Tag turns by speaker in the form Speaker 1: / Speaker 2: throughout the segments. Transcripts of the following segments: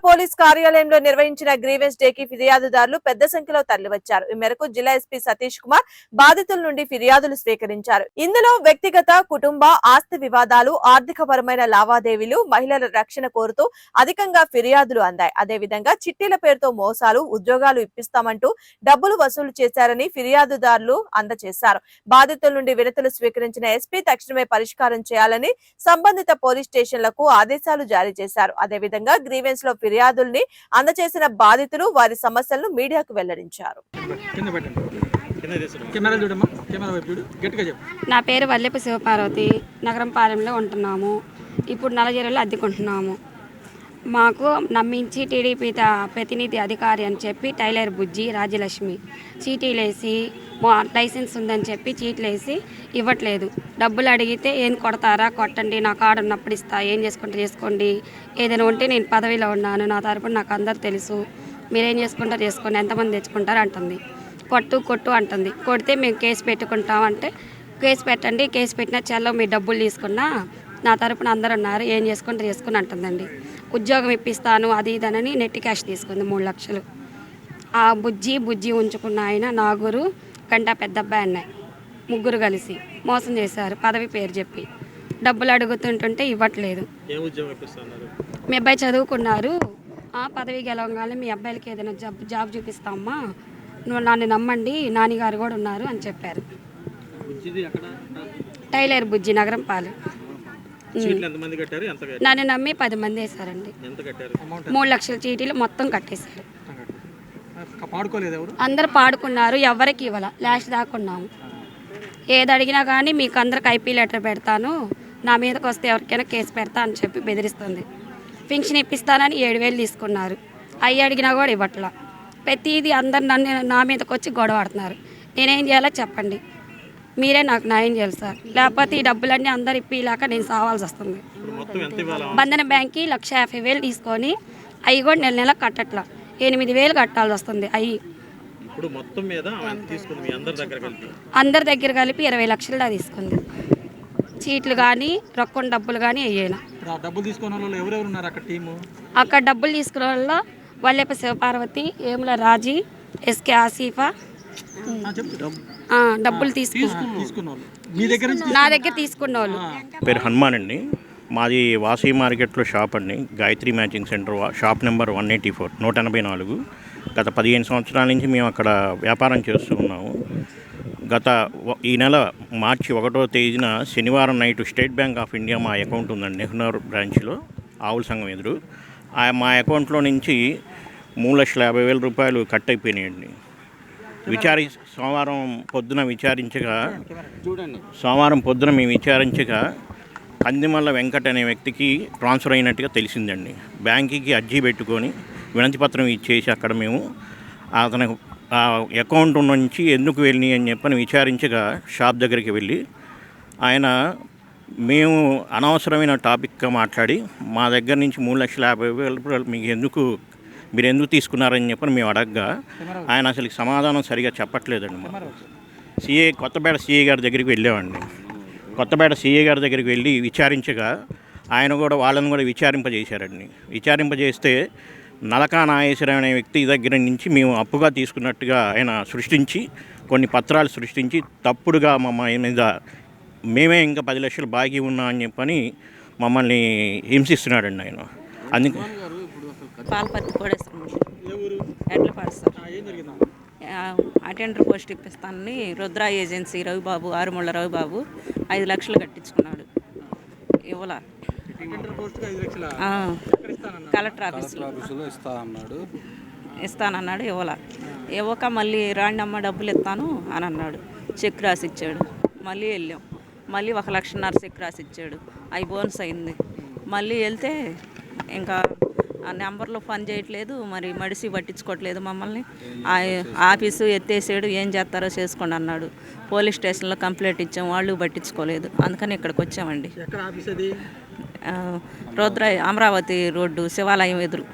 Speaker 1: Police కార్యాలయంలో నిర్వహించిన grievance డేకి ఫిర్యాదుదారులు పెద్ద సంఖ్యలో తరలివచ్చారు. ఈ మేరకు జిల్లా ఎస్పీ సతీష్ కుమార్ బాధితుల నుండి ఫిర్యాదులు స్వీకరించారు. ఇందులో వ్యక్తిగత, కుటుంబ, ఆస్తి వివాదాలు, ఆర్థికపరమైన లావాదేవీలు, మహిళల రక్షణ కోరుతూ అధికంగా ఫిర్యాదులు అందాయి. అదేవిధంగా చిట్టీల పేరుతో మోసాలు, ఉద్యోగాలు ఇప్పిస్తామంటూ డబ్బులు వసూలు చేశారని ఫిర్యాదుదారులు అందజేశారు. బాధితుల నుండి వినతులు స్వీకరించిన ఎస్పీ తక్షణమే పరిష్కారం చేయాలని సంబంధిత పోలీస్ స్టేషన్లకు ఆదేశాలు జారీ చేశారు. అదేవిధంగా గ్రీవెన్స్ లో ఫిర్యాదుల్ని అందజేసిన బాధితులు వారి సమస్యలను మీడియాకు వెల్లడించారు.
Speaker 2: నా పేరు వల్లెపు శివపార్వతి. నగరంపాలెంలో ఉంటున్నాము. ఇప్పుడు నలజర్లలో అద్దెకుంటున్నాము. మాకు నమ్మించి టీడీపీ ప్రతినిధి అధికారి అని చెప్పి టైలర్ బుజ్జి రాజ్యలక్ష్మి చీటీలేసి లైసెన్స్ ఉందని చెప్పి చీటీలేసి ఇవ్వట్లేదు. డబ్బులు అడిగితే ఏం కొడతారా, కొట్టండి, నా కార్డు ఉన్నప్పుడు ఇస్తా, ఏం చేసుకుంటే చేసుకోండి, ఏదైనా ఉంటే నేను పదవిలో ఉన్నాను, నా తరపున నాకు అందరు తెలుసు, మీరేం చేసుకుంటారు చేసుకోండి, ఎంతమంది తెచ్చుకుంటారు అంటుంది. కొట్టు అంటుంది. కొడితే మేము కేసు పెట్టుకుంటామంటే కేసు పెట్టండి, కేసు పెట్టినా చల్లో మీ డబ్బులు తీసుకున్నా నా తరపున అందరు ఉన్నారు, ఏం చేసుకుంటే చేసుకుని అంటుందండి. ఉద్యోగం ఇప్పిస్తాను అది ఇదనని నెట్ క్యాష్ తీసుకుంది 3 లక్షలు. ఆ బుజ్జి ఉంచుకున్న ఆయన నాగూరు గంట పెద్ద అబ్బాయి అన్నాయి, ముగ్గురు కలిసి మోసం చేశారు. పదవి పేరు చెప్పి డబ్బులు అడుగుతుంటుంటే ఇవ్వట్లేదు. మీ అబ్బాయి చదువుకున్నారు, పదవి గెలవగానే మీ అబ్బాయిలకి ఏదైనా జాబ్ చూపిస్తామమ్మా, నువ్వు నన్ను నమ్మండి, నాన్నగారు కూడా ఉన్నారు అని చెప్పారు. టైలర్ బుజ్జి నగరంపాలెం. నన్ను నమ్మి 10 మంది వేశారండి. 3 లక్షల చీటీలు మొత్తం కట్టేశారు. అందరు పాడుకున్నారు, ఎవరికి ఇవ్వాల. లాస్ట్ దాకున్నాము. ఏది అడిగినా కానీ మీకు అందరికి ఐపీ లెటర్ పెడతాను, నా మీదకి వస్తే ఎవరికైనా కేసు పెడతా అని చెప్పి బెదిరిస్తుంది. పింఛన్ ఇప్పిస్తానని 7,000 తీసుకున్నారు. అవి అడిగినా కూడా ఇవ్వట్లా. ప్రతిదీ అందరు నా మీదకి వచ్చి గొడవ ఆడుతున్నారు. నేనేం చేయాలో చెప్పండి, మీరే నాకు న్యాయం చేయాలి సార్, లేకపోతే ఈ డబ్బులన్నీ అందరు ఇప్పిలాక నేను సావాల్సి వస్తుంది. బంధన బ్యాంక్కి 1,50,000 తీసుకొని అవి కూడా నెల కట్టట్లా, 8,000 కట్టాల్సి వస్తుంది. అవి అందరి దగ్గర కలిపి 20 లక్షలు దా తీసుకుంది. చీట్లు కానీ రొక్కం డబ్బులు కానీ అయ్యాను. అక్కడ డబ్బులు తీసుకున్న వాళ్ళు వల్లెపు శివపార్వతి, ఏముల రాజీ, ఎస్కే ఆసిఫా డబ్బులు నా దగ్గర తీసుకున్న వాళ్ళు.
Speaker 3: పేరు హనుమాన్ అండి. మాది వాసీ మార్కెట్లో షాప్ అండి, Gayatri matching centre, shop number 184 184. గత 15 సంవత్సరాల నుంచి మేము అక్కడ వ్యాపారం చేస్తూ ఉన్నాము. ఈ నెల మార్చి 1వ తేదీన శనివారం night state bank of India మా అకౌంట్ ఉందండి, నెహ్నూర్ బ్రాంచ్లో ఆవుల సంఘం ఎదురు. మా అకౌంట్లో నుంచి 3,50,000 రూపాయలు కట్ అయిపోయినాయండి. సోమవారం పొద్దున మేము విచారించగా కందిమల్ల వెంకట్ అనే వ్యక్తికి ట్రాన్స్ఫర్ అయినట్టుగా తెలిసిందండి. బ్యాంకుకి అర్జీ పెట్టుకొని వినతి పత్రం ఇచ్చేసి అక్కడ మేము అతని అకౌంట్ నుంచి ఎందుకు వెళ్ళి అని చెప్పని విచారించగా షాప్ దగ్గరికి వెళ్ళి ఆయన మేము అనవసరమైన టాపిక్గా మాట్లాడి మా దగ్గర నుంచి 3,50,000 మీరు ఎందుకు తీసుకున్నారని చెప్పని మేము అడగగా ఆయన అసలు సమాధానం సరిగా చెప్పట్లేదండి. కొత్తపేట సిఐ గారి దగ్గరికి వెళ్ళామండి. కొత్తపేట సిఐ గారి దగ్గరికి వెళ్ళి విచారించగా వాళ్ళని కూడా విచారింపజేశారండి. విచారింపజేస్తే నలకా నాగేశ్వరం అనే వ్యక్తి దగ్గర నుంచి మేము అప్పుగా తీసుకున్నట్టుగా ఆయన సృష్టించి కొన్ని పత్రాలు సృష్టించి తప్పుడుగా మమ్మల్ని మీద మేమే ఇంకా 10 లక్షలు బాకీ ఉన్నా అని చెప్పని మమ్మల్ని హింసిస్తున్నాడండి ఆయన. అందుకే
Speaker 4: Palapatti Kodeswaram Edlapadu sir attender post ఇప్పిస్తానని రుద్రా ఏజెన్సీ రవిబాబు, ఆరుముళ్ళ రవిబాబు 5 లక్షలు కట్టించుకున్నాడు. ఇవ్వలా. కలెక్టర్ ఆఫీసులో ఇస్తానన్నాడు, ఇవ్వలా. ఇవ్వక మళ్ళీ రాండమ్మ డబ్బులు ఇస్తాను అని అన్నాడు. చెక్ రాసి ఇచ్చాడు. మళ్ళీ వెళ్ళాం, మళ్ళీ 1,50,000 చెక్ రాసి ఇచ్చాడు. అవి బోనస్ అయింది. మళ్ళీ వెళ్తే ఇంకా ఆ నెంబర్లో పని చేయట్లేదు, మరి మడిసి పట్టించుకోవట్లేదు మమ్మల్ని. ఆఫీసు ఎత్తేసాడు, ఏం చేస్తారో చేసుకోండి అన్నాడు. పోలీస్ స్టేషన్లో కంప్లైంట్ ఇచ్చాం, వాళ్ళు పట్టించుకోలేదు. అందుకని ఇక్కడికి వచ్చామండి. రుద్ర అమరావతి రోడ్డు శివాలయం ఎదురు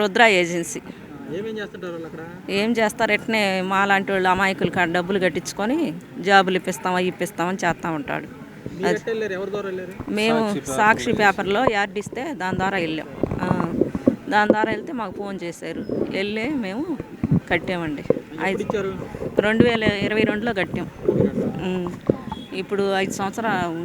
Speaker 4: రుద్ర ఏజెన్సీ. ఏం చేస్తారు, ఎట్నే మా లాంటి వాళ్ళు అమాయకులు కాడ డబ్బులు కట్టించుకొని జాబులు ఇప్పిస్తామని చేస్తూ ఉంటాడు. మేము సాక్షి పేపర్లో యాడ్ ఇస్తే దాని ద్వారా వెళ్ళాం. దాని ద్వారా వెళ్తే మాకు ఫోన్ చేశారు, వెళ్ళి మేము కట్టామండి. 2022లో కట్టాం. ఇప్పుడు 5 సంవత్సరాలు